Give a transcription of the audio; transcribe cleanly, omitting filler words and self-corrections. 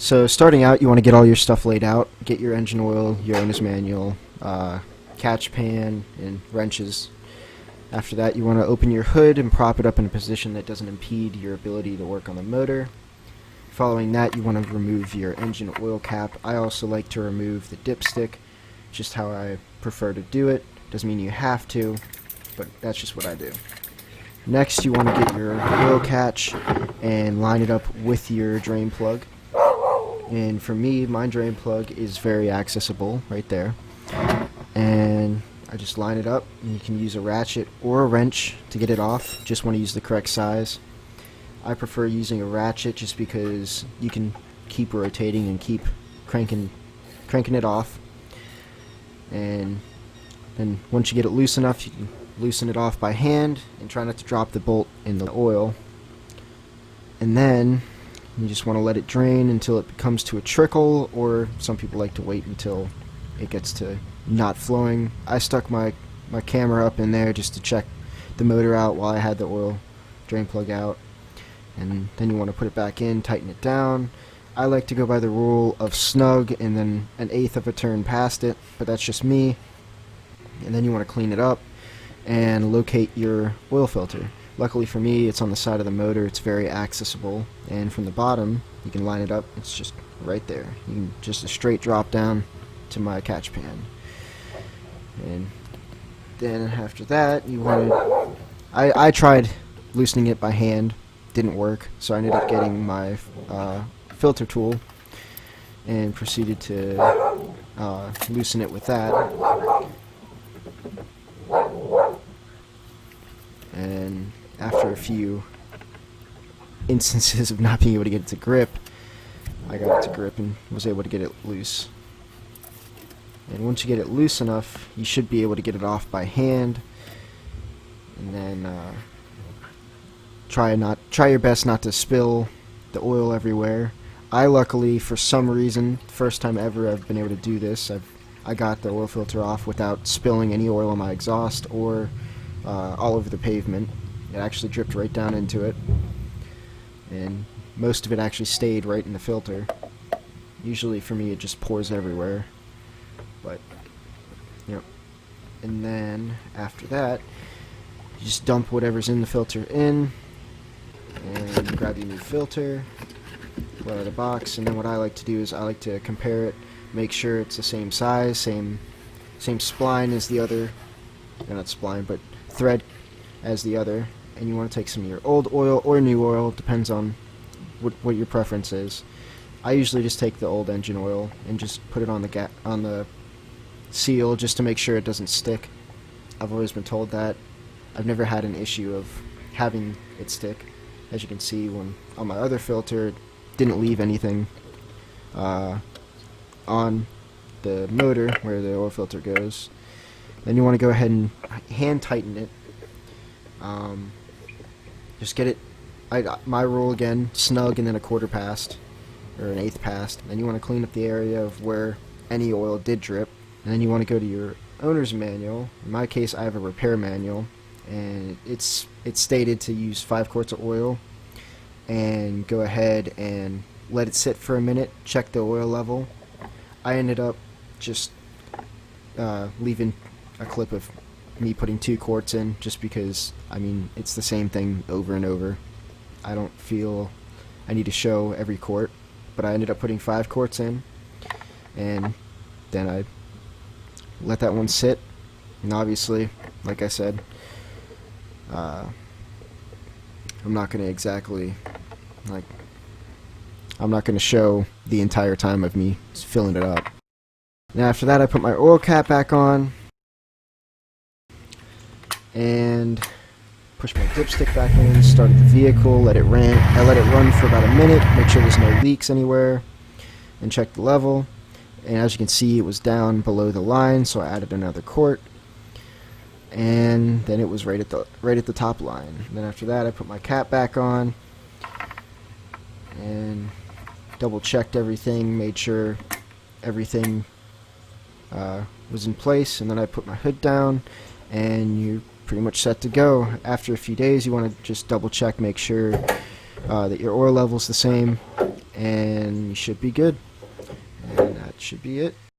So starting out, you want to get all your stuff laid out. Get your engine oil, your owner's manual, catch pan, and wrenches. After that, you want to open your hood and prop it up in a position that doesn't impede your ability to work on the motor. Following that, you want to remove your engine oil cap. I also like to remove the dipstick, just how I prefer to do it. Doesn't mean you have to, but that's just what I do. Next, you want to get your oil catch and line it up with your drain plug. And for me, my drain plug is very accessible right there. And I just line it up, and you can use a ratchet or a wrench to get it off. Just want to use the correct size. I prefer using a ratchet just because you can keep rotating and keep cranking it off. And then once you get it loose enough, you can loosen it off by hand and try not to drop the bolt in the oil. And then you just want to let it drain until it comes to a trickle, or some people like to wait until it gets to not flowing. I stuck my camera up in there just to check the motor out while I had the oil drain plug out. And then you want to put it back in, tighten it down. I like to go by the rule of snug and then 1/8 of a turn past it, but that's just me. And then you want to clean it up and locate your oil filter. Luckily for me, it's on the side of the motor. It's very accessible, and from the bottom you can line it up. It's just right there. You can just a straight drop down to my catch pan. And then after that, you want to I tried loosening it by hand, didn't work, so I ended up getting my filter tool and proceeded to loosen it with that. And after a few instances of not being able to get it to grip, I got it to grip and was able to get it loose. And once you get it loose enough, you should be able to get it off by hand. And then try your best not to spill the oil everywhere. I luckily, for some reason, first time ever I've been able to do this, I got the oil filter off without spilling any oil on my exhaust or all over the pavement. It actually dripped right down into it, and most of it actually stayed right in the filter. Usually for me it just pours everywhere, but and then after that you just dump whatever's in the filter in and grab your new filter, pull it out of the box. And then what I like to do is I like to compare it, make sure it's the same size, same spline as the other, not spline but thread as the other. And you want to take some of your old oil or new oil, depends on what your preference is. I usually just take the old engine oil and just put it on the seal just to make sure it doesn't stick. I've always been told that. I've never had an issue of having it stick. As you can see, when on my other filter, it didn't leave anything on the motor where the oil filter goes. Then you want to go ahead and hand tighten it. Just get it, my rule again, snug and then 1/4 past, or 1/8 past. Then you want to clean up the area of where any oil did drip. And then you want to go to your owner's manual. In my case, I have a repair manual, and it's stated to use 5 quarts of oil and go ahead and let it sit for a minute, check the oil level. I ended up just leaving a clip of me putting 2 quarts in, just because, I mean, it's the same thing over and over. I don't feel I need to show every quart, but I ended up putting 5 quarts in, and then I let that one sit. And obviously, like I said, I'm not going to exactly, I'm not going to show the entire time of me filling it up. Now after that, I put my oil cap back on and push my dipstick back in, started the vehicle, let it run for about a minute, make sure there's no leaks anywhere, and check the level. And as you can see, it was down below the line, so I added another quart, and then it was right at the top line. And then after that, I put my cap back on and double checked everything, made sure everything was in place, and then I put my hood down, and you're pretty much set to go. After a few days, you want to just double check, make sure that your oil level's the same, and you should be good. And that should be it.